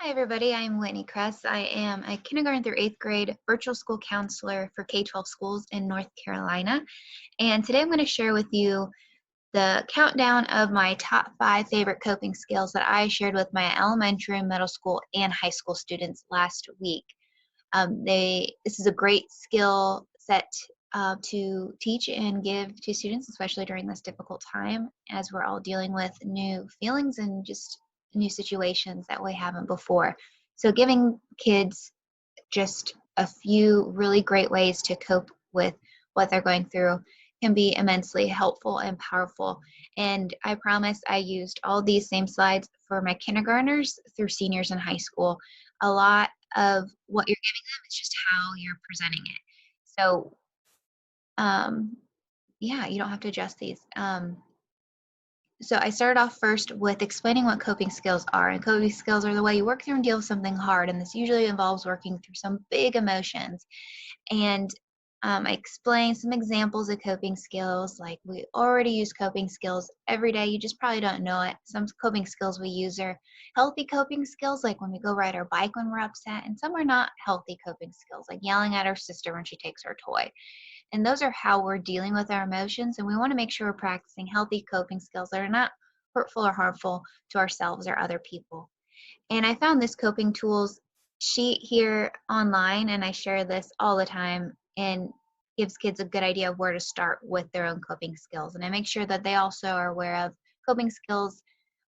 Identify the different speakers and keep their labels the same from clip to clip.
Speaker 1: Hi, everybody. I'm Whitney Kress. I am a kindergarten through eighth grade virtual school counselor for K 12 schools in North Carolina. And today I'm going to share with you the countdown of my top 5 favorite coping skills that I shared with my elementary, middle school, and high school students last week. This is a great skill set to teach and give to students, especially during this difficult time as we're all dealing with new feelings and just new situations that we haven't before. So, giving kids just a few really great ways to cope with what they're going through can be immensely helpful and powerful. And I promise I used all these same slides for my kindergartners through seniors in high school. A lot of what you're giving them is just how you're presenting it. So, um, yeah, you don't have to adjust these. So I started off first with explaining what coping skills are. And coping skills are the way you work through and deal with something hard. And this usually involves working through some big emotions. And I explained some examples of coping skills. Like we already use coping skills every day. You just probably don't know it. Some coping skills we use are healthy coping skills, like when we go ride our bike when we're upset. And some are not healthy coping skills, like yelling at our sister when she takes our toy. And those are how we're dealing with our emotions. And we want to make sure we're practicing healthy coping skills that are not hurtful or harmful to ourselves or other people. And I found this coping tools sheet here online, and I share this all the time and gives kids a good idea of where to start with their own coping skills. And I make sure that they also are aware of coping skills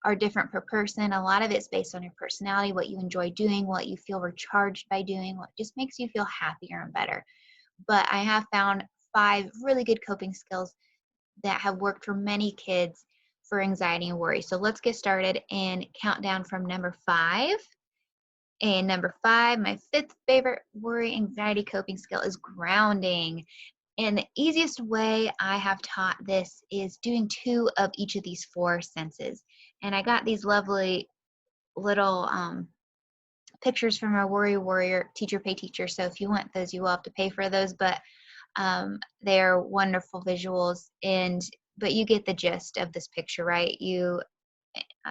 Speaker 1: are different per person. A lot of it's based on your personality, what you enjoy doing, what you feel recharged by doing, what just makes you feel happier and better. But I have found 5 really good coping skills that have worked for many kids for anxiety and worry. So let's get started and count down from number 5. And number 5, my 5th favorite worry anxiety coping skill is grounding. And the easiest way I have taught this is doing 2 of each of these 4 senses. And I got these lovely little pictures from our Worry Warrior Teacher Pay Teacher. So if you want those, you will have to pay for those. But they're wonderful visuals, and but you get the gist of this picture, right? You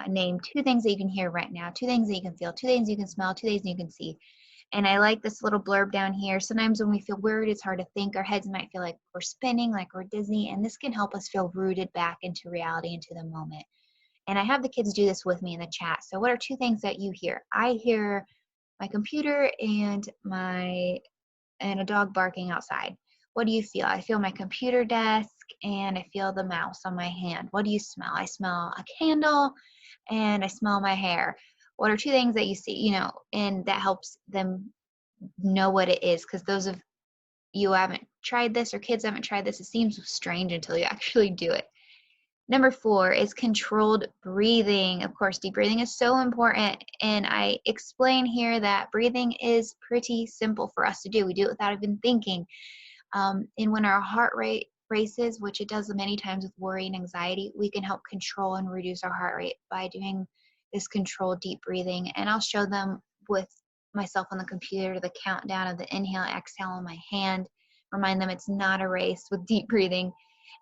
Speaker 1: name 2 things that you can hear right now, 2 things that you can feel, 2 things you can smell, 2 things you can see. And I like this little blurb down here. Sometimes when we feel worried, it's hard to think. Our heads might feel like we're spinning, like we're dizzy, and this can help us feel rooted back into reality, into the moment. And I have the kids do this with me in the chat. So what are 2 things that you hear? I hear my computer and a dog barking outside. What do you feel? I feel my computer desk and I feel the mouse on my hand. What do you smell? I smell a candle and I smell my hair. What are 2 things that you see, and that helps them know what it is? Because those of you who haven't tried this or kids haven't tried this, it seems strange until you actually do it. Number 4 is controlled breathing. Of course, deep breathing is so important. And I explain here that breathing is pretty simple for us to do. We do it without even thinking. And when our heart rate races, which it does many times with worry and anxiety, we can help control and reduce our heart rate by doing this controlled deep breathing. And I'll show them with myself on the computer the countdown of the inhale, exhale on my hand, remind them it's not a race with deep breathing.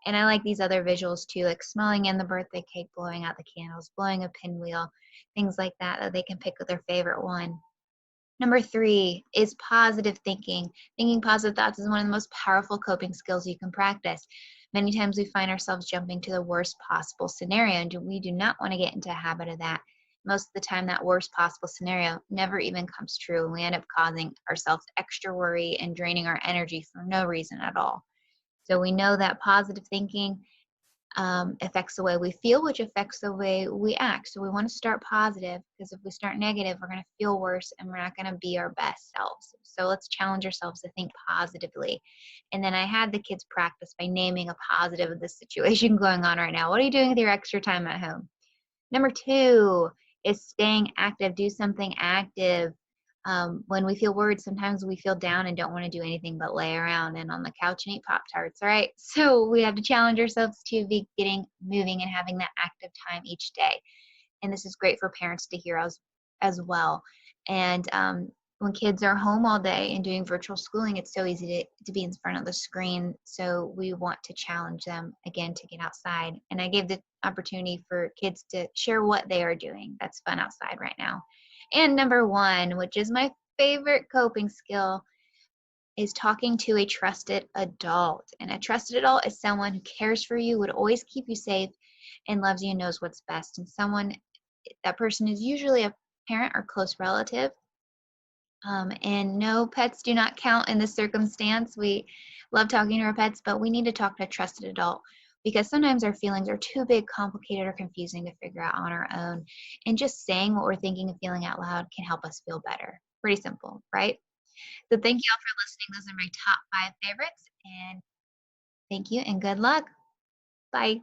Speaker 1: And I like these other visuals too, like smelling in the birthday cake, blowing out the candles, blowing a pinwheel, things like that that they can pick with their favorite one. Number 3 is positive thinking. Thinking positive thoughts is one of the most powerful coping skills you can practice. Many times we find ourselves jumping to the worst possible scenario, and we do not want to get into a habit of that. Most of the time, that worst possible scenario never even comes true, and we end up causing ourselves extra worry and draining our energy for no reason at all. So we know that positive thinking affects the way we feel, which affects the way we act. So we want to start positive, because if we start negative, we're going to feel worse and we're not going to be our best selves. So let's challenge ourselves to think positively. And then I had the kids practice by naming a positive of the situation going on right now. What are you doing with your extra time at home? Number 2 is staying active. Do something active. When we feel worried, sometimes we feel down and don't want to do anything but lay around and on the couch and eat Pop Tarts, right? So we have to challenge ourselves to be getting moving and having that active time each day. And this is great for parents to hear as well. And when kids are home all day and doing virtual schooling, it's so easy to be in front of the screen. So we want to challenge them again to get outside. And I gave the opportunity for kids to share what they are doing that's fun outside right now. And number one, which is my favorite coping skill, is talking to a trusted adult. And a trusted adult is someone who cares for you, would always keep you safe, and loves you and knows what's best. And that person is usually a parent or close relative. And no, pets do not count in this circumstance. We love talking to our pets, but we need to talk to a trusted adult because sometimes our feelings are too big, complicated, or confusing to figure out on our own. And just saying what we're thinking and feeling out loud can help us feel better. Pretty simple, right? So thank you all for listening. Those are my top 5 favorites. And thank you and good luck. Bye.